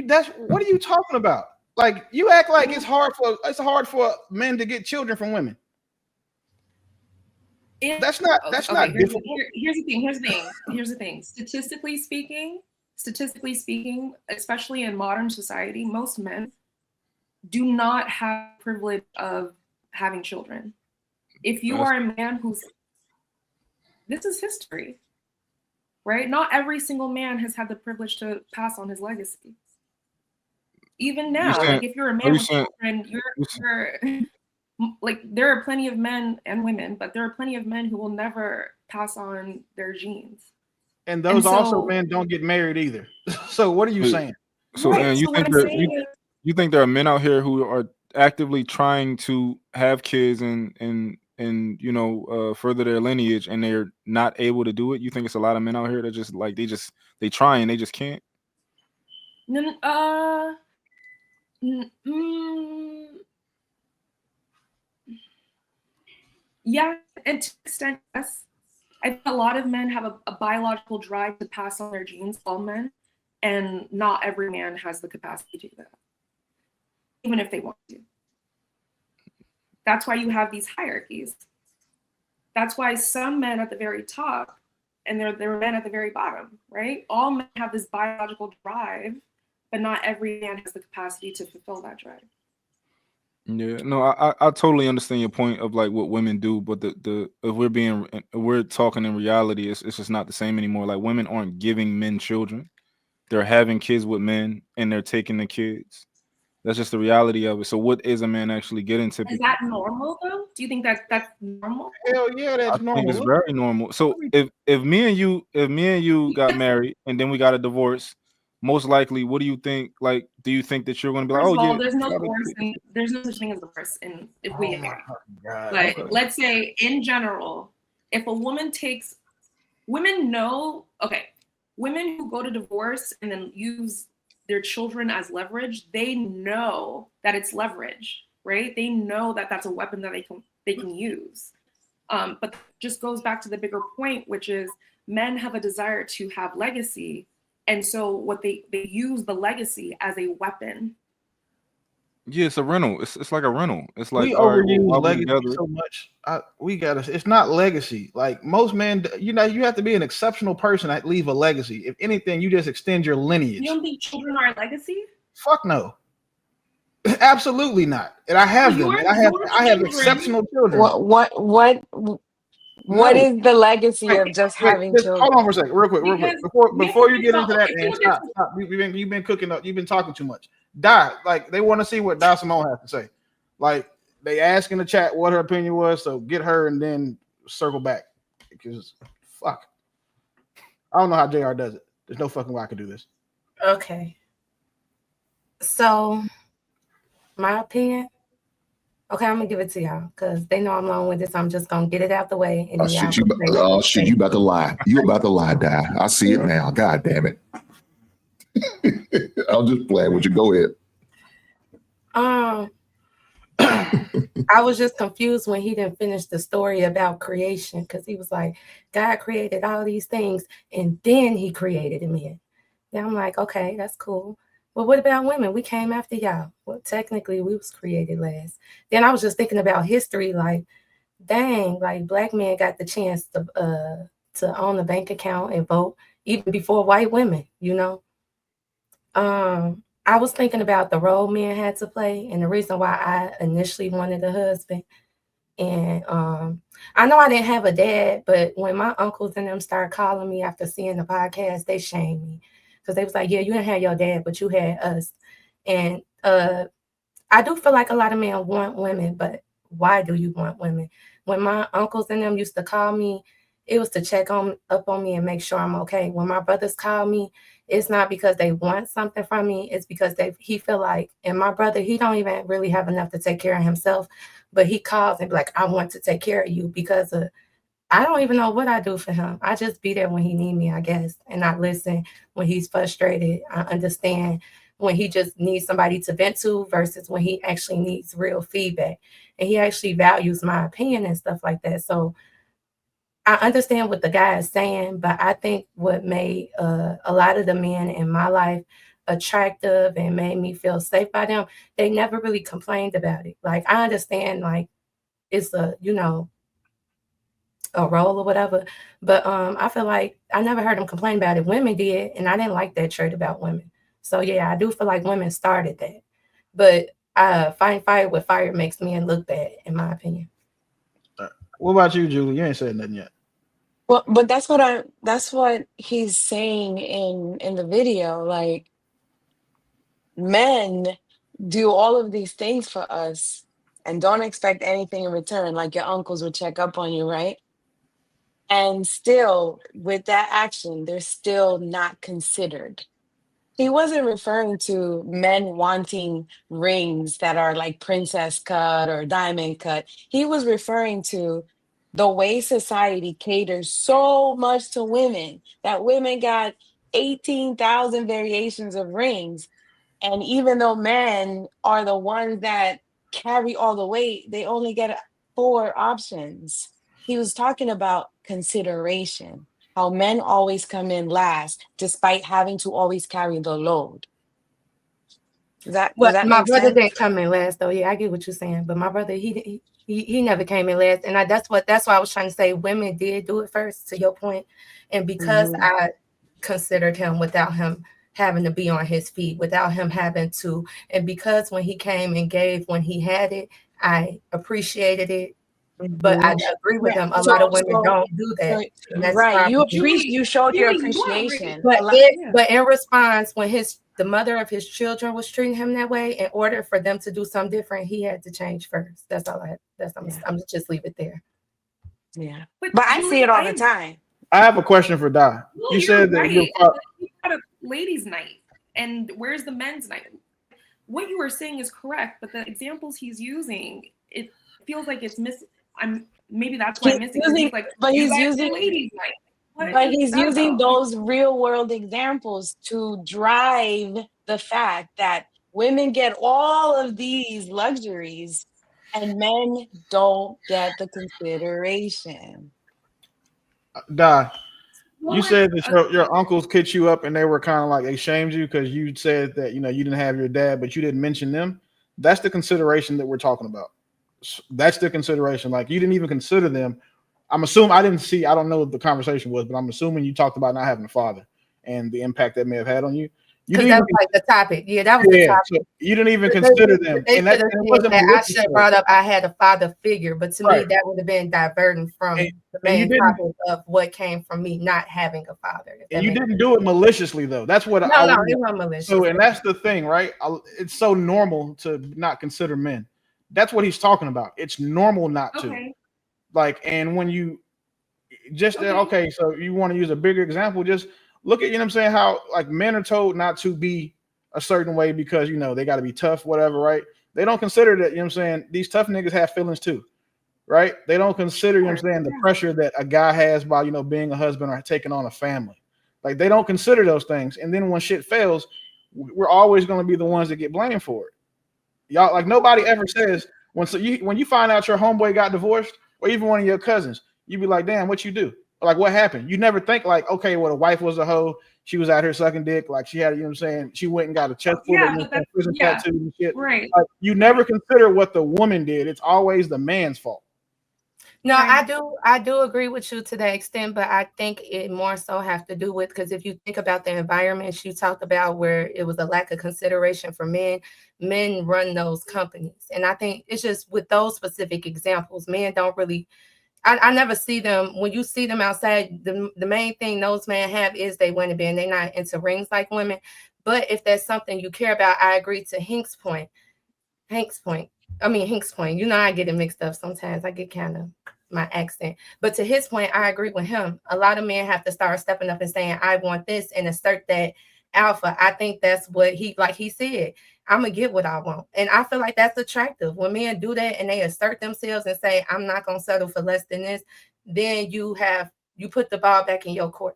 That's what are you talking about? Like you act like it's hard for men to get children from women. That's not difficult. Here's the thing. Statistically speaking, especially in modern society, most men do not have the privilege of having children. If you are a man this is history, right? Not every single man has had the privilege to pass on his legacy. Even now, like if you're a man with children, you're like there are plenty of men and women, but there are plenty of men who will never pass on their genes. And those also men don't get married either. So what are you saying? So and you think there are men out here who are actively trying to have kids and further their lineage and they're not able to do it? You think it's a lot of men out here that just like they try and they just can't? Yeah, and to an extent, yes. I think a lot of men have a biological drive to pass on their genes, all men, and not every man has the capacity to do that, even if they want to. That's why you have these hierarchies. That's why some men at the very top and there are men at the very bottom, right? All men have this biological drive, but not every man has the capacity to fulfill that drive. Yeah, no, I totally understand your point of like what women do, but the if we're talking in reality, it's just not the same anymore. Like women aren't giving men children; they're having kids with men, and they're taking the kids. That's just the reality of it. So, what is a man actually getting typically? Is that normal though? Do you think that's normal? Hell yeah, that's normal. I think it's very normal. So, if me and you got married and then we got a divorce, most likely, what do you think? Like, do you think that you're going to be like, oh yeah? There's no divorce, and there's no such thing as divorce. And if we get married, like let's say in general, if a woman takes, women know, okay, women who go to divorce and then use their children as leverage, they know that it's leverage, right? They know that that's a weapon that they can use. But just goes back to the bigger point, which is men have a desire to have legacy. And so what they use the legacy as a weapon. Yeah, it's a rental. It's like a rental. It's like we overuse legacy so much. It's not legacy. Like most men, you have to be an exceptional person to leave a legacy. If anything, you just extend your lineage. You don't think children are a legacy? Fuck no. Absolutely not. And I have them. And I have exceptional children. What is the legacy of just having children? Hold on for a second, real quick. Before you get into that, man, stop. You've been cooking up. You've been talking too much. Like they want to see what Da Simone has to say. Like they ask in the chat what her opinion was, so get her and then circle back. Because fuck, I don't know how JR does it. There's no fucking way I could do this. Okay. So my opinion. Okay, I'm gonna give it to y'all because they know I'm long with this. I'm just gonna get it out the way. And you about to lie. You about to lie, Di. I see it now. God damn it. I'll just play with you. Go ahead. I was just confused when he didn't finish the story about creation because he was like, God created all these things and then he created a man. Then I'm like, okay, that's cool. Well, what about women? We came after y'all. Well, technically, we was created last. Then I was just thinking about history, like, dang, like black men got the chance to own a bank account and vote even before white women, you know. I was thinking about the role men had to play and the reason why I initially wanted a husband. And I know I didn't have a dad, but when my uncles and them started calling me after seeing the podcast, they shamed me. Because they was like, yeah, you didn't have your dad, but you had us. And I do feel like a lot of men want women, but why do you want women? When my uncles and them used to call me, it was to check up on me and make sure I'm okay. When my brothers call me, it's not because they want something from me. It's because he feel like, and my brother, he don't even really have enough to take care of himself, but he calls and be like, I want to take care of you because I don't even know what I do for him. I just be there when he need me, I guess. And I listen when he's frustrated. I understand when he just needs somebody to vent to versus when he actually needs real feedback. And he actually values my opinion and stuff like that. So I understand what the guy is saying, but I think what made a lot of the men in my life attractive and made me feel safe by them, they never really complained about it. Like, I understand, like, it's a, you know, a role or whatever, but I feel like I never heard them complain about it. Women did, and I didn't like that trait about women. So yeah, I do feel like women started that, but fighting fire with fire makes men look bad, in my opinion. What about you, Julie? You ain't said nothing yet. Well, but that's what he's saying in the video. Like, men do all of these things for us and don't expect anything in return. Like, your uncles would check up on you, right? And still, with that action, they're still not considered. He wasn't referring to men wanting rings that are like princess cut or diamond cut. He was referring to the way society caters so much to women that women got 18,000 variations of rings. And even though men are the ones that carry all the weight, they only get 4 options. He was talking about consideration, how men always come in last despite having to always carry the load. Does that my make brother sense? didn't come in last though. Yeah, I get what you're saying, but my brother, he never came in last, and that's why I was trying to say women did do it first, to your point, and because I considered him without him having to be on his feet, without him having to, and because when he came and gave when he had it, I appreciated it. But I agree with him. A lot of women don't do that. Right. You showed your appreciation. But in response, when the mother of his children was treating him that way, in order for them to do something different, he had to change first. That's all I had. I'm just leave it there. Yeah. But I see it all the time. I have a question for Di. You said that you got a ladies' night, and where's the men's night? What you were saying is correct, but the examples he's using, it feels like it's missing. Maybe that's why I'm missing. He's using those real world examples to drive the fact that women get all of these luxuries and men don't get the consideration. Di, you said that your uncles kicked you up and they were kind of like, they shamed you because you said that, you know, you didn't have your dad, but you didn't mention them. That's the consideration that we're talking about. That's the consideration. Like, you didn't even consider them. I'm assuming, I don't know what the conversation was, but I'm assuming you talked about not having a father and the impact that may have had on you. Because that was like the topic. Yeah, that was the topic. So you didn't even consider them. And that I should have brought up, I had a father figure, but to me, that would have been diverting from the main topic of what came from me not having a father. And you didn't do it maliciously, though. That's what it wasn't malicious. So, and that's the thing, right? It's so normal to not consider men. That's what he's talking about. It's normal not to. Like, and when you just, so you want to use a bigger example, just look at, you know what I'm saying, how like men are told not to be a certain way because, you know, they got to be tough, whatever, right? They don't consider that, you know what I'm saying, these tough niggas have feelings too, right? They don't consider, you know what I'm saying, the pressure that a guy has by, you know, being a husband or taking on a family. Like, they don't consider those things. And then when shit fails, we're always going to be the ones that get blamed for it. Y'all, like, nobody ever says, when you find out your homeboy got divorced or even one of your cousins, you be like, damn, what you do? Like, what happened? You never think like, okay, well, the wife was a hoe. She was out here sucking dick. Like, she had, you know what I'm saying? She went and got a chest full of prison tattoos and shit. Right. Like, you never consider what the woman did. It's always the man's fault. No, I do agree with you to that extent, but I think it more so have to do with, because if you think about the environments you talked about where it was a lack of consideration for men run those companies. And I think it's just with those specific examples, men don't really, I never see them. When you see them outside, the main thing those men have is they want to be, and they're not into rings like women. But if that's something you care about, I agree to Hink's point. You know, I get it mixed up sometimes. I get kind of my accent. But to his point, I agree with him. A lot of men have to start stepping up and saying, I want this, and assert that alpha. I think that's what he said, I'm going to get what I want. And I feel like that's attractive. When men do that and they assert themselves and say, I'm not going to settle for less than this, then you put the ball back in your court.